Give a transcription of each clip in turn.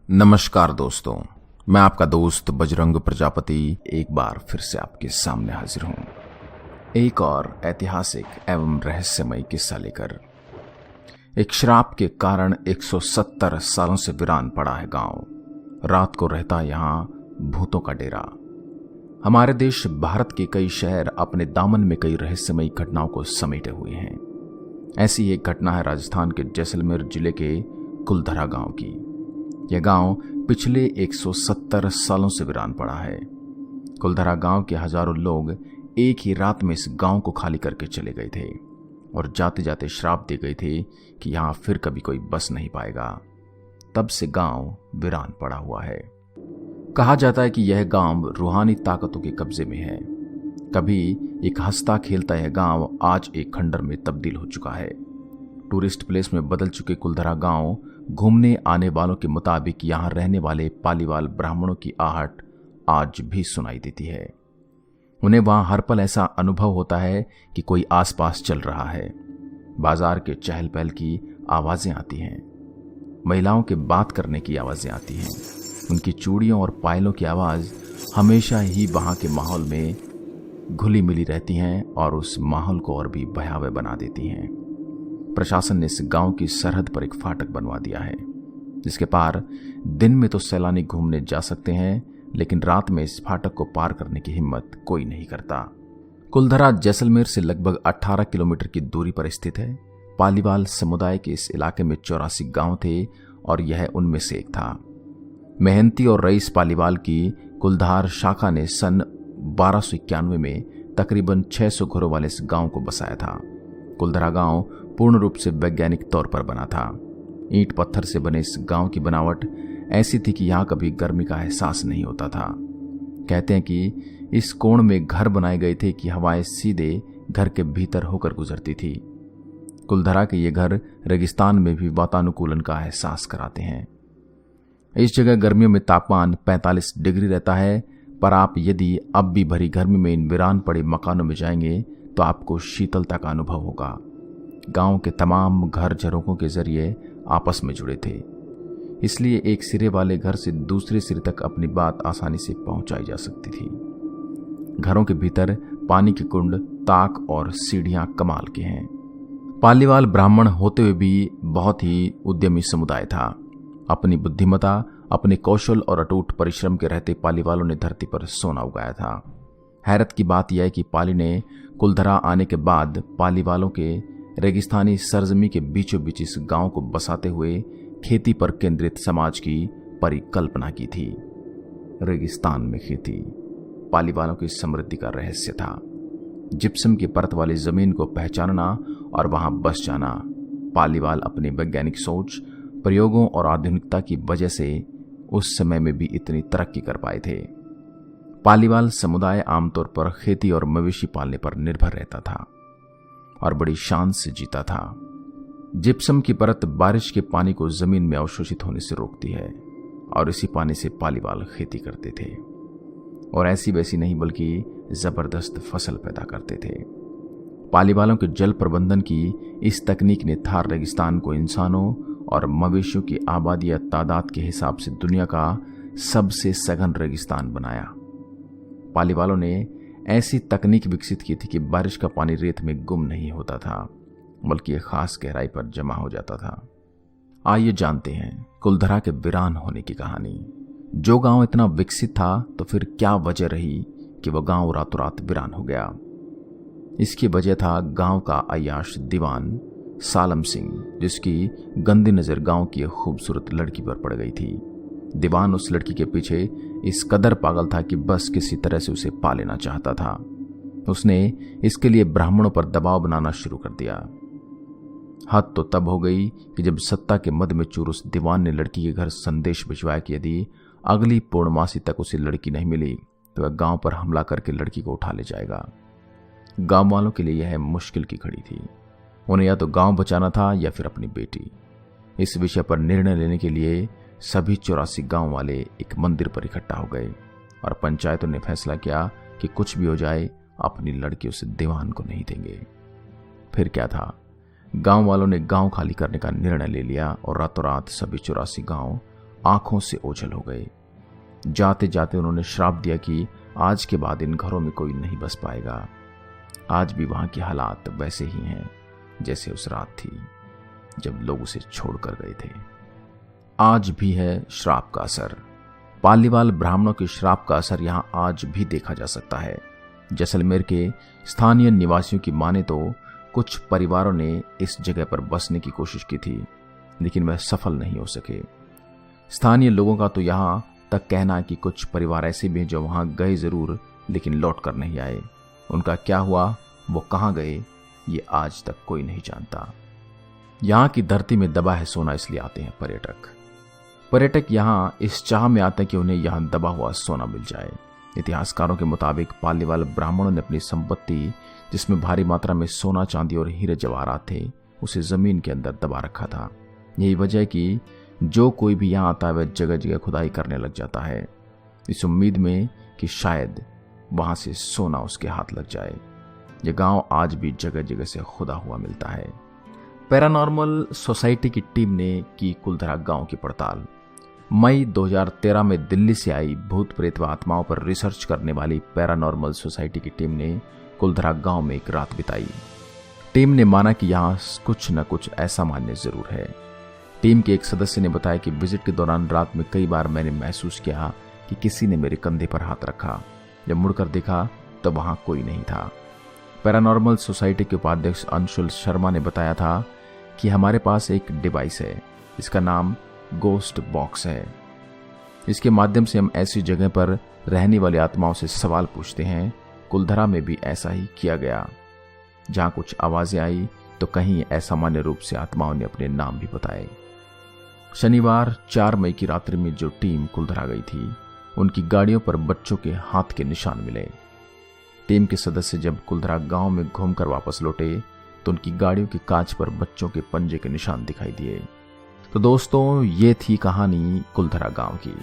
नमस्कार दोस्तों, मैं आपका दोस्त बजरंग प्रजापति एक बार फिर से आपके सामने हाजिर हूं, एक और ऐतिहासिक एवं रहस्यमय किस्सा लेकर। एक श्राप के कारण 170 सालों से वीरान पड़ा है गांव। रात को रहता यहां भूतों का डेरा। हमारे देश भारत के कई शहर अपने दामन में कई रहस्यमय घटनाओं को समेटे हुए हैं। ऐसी एक घटना है राजस्थान के जैसलमेर जिले के कुलधरा गांव की। यह गांव पिछले 170 सालों से वीरान पड़ा है। कुलधरा गांव के हजारों लोग एक ही रात में इस गांव को खाली करके चले गए थे और जाते जाते श्राप दे गए थे कि यहां फिर कभी कोई बस नहीं पाएगा। तब से गांव वीरान पड़ा हुआ है। कहा जाता है कि यह गांव रूहानी ताकतों के कब्जे में है। कभी एक हंसता खेलता यह गांव आज एक खंडर में तब्दील हो चुका है। टूरिस्ट प्लेस में बदल चुके कुलधरा गांव घूमने आने वालों के मुताबिक यहां रहने वाले पालीवाल ब्राह्मणों की आहट आज भी सुनाई देती है। उन्हें वहां हर पल ऐसा अनुभव होता है कि कोई आसपास चल रहा है। बाजार के चहल पहल की आवाजें आती हैं, महिलाओं के बात करने की आवाजें आती हैं। उनकी चूड़ियों और पायलों की आवाज हमेशा ही वहां के माहौल में घुली मिली रहती हैं और उस माहौल को और भी भयावह बना देती हैं। प्रशासन ने इस गांव की सरहद पर एक फाटक बनवा दिया है, जिसके पार दिन में तो सैलानी घूमने जा सकते हैं, लेकिन रात में इस फाटक को पार करने की हिम्मत कोई नहीं करता। कुलधरा जैसलमेर से लगभग 18 किलोमीटर की दूरी पर स्थित है। पालीवाल समुदाय के इस इलाके में 84 गांव थे और यह उनमें से एक था। मेहनती और रईस पालीवाल की कुलधार शाखा ने सन 1291 में तकरीबन 600 घरों वाले इस गांव को बसाया था। कुलधरा गांव पूर्ण रूप से वैज्ञानिक तौर पर बना था। ईंट पत्थर से बने इस गांव की बनावट ऐसी थी कि यहां कभी गर्मी का एहसास नहीं होता था। कहते हैं कि इस कोण में घर बनाए गए थे कि हवाएं सीधे घर के भीतर होकर गुजरती थी। कुलधरा के ये घर रेगिस्तान में भी वातानुकूलन का एहसास कराते हैं। इस जगह गर्मियों में तापमान 45 डिग्री रहता है, पर आप यदि अब भी भरी गर्मी में इन वीरान पड़े मकानों में जाएंगे तो आपको शीतलता का अनुभव होगा। गांव के तमाम घर झरोकों के जरिए आपस में जुड़े थे, इसलिए एक सिरे वाले घर से दूसरे सिरे तक अपनी बात आसानी से पहुंचाई जा सकती थी। घरों के भीतर पानी के कुंड, ताक और सीढ़ियां कमाल के हैं। पालीवाल ब्राह्मण होते हुए भी बहुत ही उद्यमी समुदाय था। अपनी बुद्धिमता, अपने कौशल और अटूट परिश्रम के रहते पालीवालों ने धरती पर सोना उगाया था। हैरत की बात यह है कि पाली ने कुलधरा आने के बाद पालीवालों के रेगिस्तानी सरजमी के बीचों बीच इस गांव को बसाते हुए खेती पर केंद्रित समाज की परिकल्पना की थी। रेगिस्तान में खेती पालीवालों की समृद्धि का रहस्य था। जिप्सम की परत वाली जमीन को पहचानना और वहां बस जाना। पालीवाल अपनी वैज्ञानिक सोच, प्रयोगों और आधुनिकता की वजह से उस समय में भी इतनी तरक्की कर पाए थे। पालीवाल समुदाय आमतौर पर खेती और मवेशी पालने पर निर्भर रहता था और बड़ी शान से जीता था। जिप्सम की परत बारिश के पानी को जमीन में अवशोषित होने से रोकती है और इसी पानी से पालीवाल खेती करते थे और ऐसी वैसी नहीं बल्कि जबरदस्त फसल पैदा करते थे। पालीवालों के जल प्रबंधन की इस तकनीक ने थार रेगिस्तान को इंसानों और मवेशियों की आबादी या तादाद के हिसाब से दुनिया का सबसे सघन रेगिस्तान बनाया। पालीवालों ने ऐसी तकनीक विकसित की थी कि बारिश का पानी रेत में गुम नहीं होता था, बल्कि एक खास गहराई पर जमा हो जाता था। आइए जानते हैं कुलधरा के वीरान होने की कहानी। जो गांव इतना विकसित था तो फिर क्या वजह रही कि वह गांव रातों रात वीरान हो गया। इसकी वजह था गांव का अय्याश दीवान सालम सिंह, जिसकी गंदी नजर गांव की एक खूबसूरत लड़की पर पड़ गई थी। दीवान उस लड़की के पीछे इस कदर पागल था कि बस किसी तरह से उसे पा लेना चाहता था। उसने इसके लिए ब्राह्मणों पर दबाव बनाना शुरू कर दिया। हद तो तब हो गई कि जब सत्ता के मद में चूर उस दीवान ने लड़की के घर संदेश भिजवाया कि यदि अगली पूर्णमासी तक उसे लड़की नहीं मिली तो वह गांव पर हमला करके लड़की को उठा ले जाएगा। गांव वालों के लिए यह मुश्किल की घड़ी थी। उन्हें या तो गांव बचाना था या फिर अपनी बेटी। इस विषय पर निर्णय लेने के लिए सभी 84 गांव वाले एक मंदिर पर इकट्ठा हो गए और पंचायतों ने फैसला किया कि कुछ भी हो जाए अपनी लड़की उस दीवान को नहीं देंगे। फिर क्या था, गांव वालों ने गांव खाली करने का निर्णय ले लिया और रातों रात सभी 84 गांव आंखों से ओझल हो गए। जाते जाते उन्होंने श्राप दिया कि आज के बाद इन घरों में कोई नहीं बस पाएगा। आज भी वहां के हालात वैसे ही हैं जैसे उस रात थी जब लोग उसे छोड़कर गए थे। आज भी है श्राप का असर। पालीवाल ब्राह्मणों के श्राप का असर यहां आज भी देखा जा सकता है। जैसलमेर के स्थानीय निवासियों की माने तो कुछ परिवारों ने इस जगह पर बसने की कोशिश की थी, लेकिन वह सफल नहीं हो सके। स्थानीय लोगों का तो यहां तक कहना है कि कुछ परिवार ऐसे भी हैं जो वहां गए जरूर लेकिन लौट कर नहीं आए। उनका क्या हुआ, वो कहां गए, ये आज तक कोई नहीं जानता। यहां की धरती में दबा है सोना, इसलिए आते हैं पर्यटक यहां इस चाह में आते हैं कि उन्हें यहां दबा हुआ सोना मिल जाए। इतिहासकारों के मुताबिक पालीवाल ब्राह्मणों ने अपनी संपत्ति, जिसमें भारी मात्रा में सोना, चांदी और हीरे जवाहरात थे, उसे जमीन के अंदर दबा रखा था। यही वजह है कि जो कोई भी यहां आता है वह जगह जगह खुदाई करने लग जाता है, इस उम्मीद में कि शायद वहां से सोना उसके हाथ लग जाए। यह गांव आज भी जगह जगह से खुदा हुआ मिलता है। पैरानॉर्मल सोसाइटी की टीम ने की कुलधरा गांव की पड़ताल। मई 2013 में दिल्ली से आई भूत प्रेत व आत्माओं पर रिसर्च करने वाली पैरानॉर्मल सोसाइटी की टीम ने कुलधरा गांव में एक रात बिताई। टीम ने माना कि यहां कुछ न कुछ असामान्य जरूर है। टीम के एक सदस्य ने बताया कि विजिट के दौरान रात में कई बार मैंने महसूस किया कि किसी ने मेरे कंधे पर हाथ रखा। जब मुड़कर देखा तो वहां कोई नहीं था। पैरानॉर्मल सोसाइटी के उपाध्यक्ष अंशुल शर्मा ने बताया था कि हमारे पास एक डिवाइस है, इसका नाम गोस्ट बॉक्स है। इसके माध्यम से हम ऐसी जगह पर रहने वाली आत्माओं से सवाल पूछते हैं। कुलधरा में भी ऐसा ही किया गया। जहां कुछ आवाजें आई तो कहीं असामान्य रूप से आत्माओं ने अपने नाम भी बताए। शनिवार 4 मई की रात्रि में जो टीम कुलधरा गई थी, उनकी गाड़ियों पर बच्चों के हाथ के निशान मिले। टीम के सदस्य जब कुलधरा गांव में घूमकर वापस लौटे तो उनकी गाड़ियों के कांच पर बच्चों के पंजे के निशान दिखाई दिए। तो दोस्तों, ये थी कहानी कुलधरा गांव की,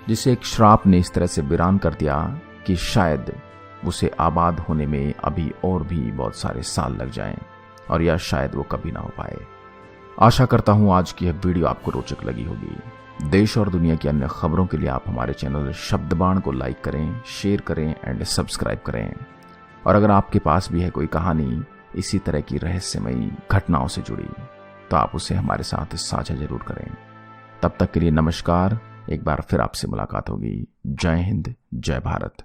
जिसे एक श्राप ने इस तरह से वीरान कर दिया कि शायद उसे आबाद होने में अभी और भी बहुत सारे साल लग जाएं और या शायद वो कभी ना हो पाए। आशा करता हूं आज की यह वीडियो आपको रोचक लगी होगी। देश और दुनिया की अन्य खबरों के लिए आप हमारे चैनल शब्दबाण को लाइक करें, शेयर करें एंड सब्सक्राइब करें। और अगर आपके पास भी है कोई कहानी इसी तरह की रहस्यमयी घटनाओं से जुड़ी, तो आप उसे हमारे साथ साझा जरूर करें। तब तक के लिए नमस्कार। एक बार फिर आपसे मुलाकात होगी। जय हिंद, जय भारत।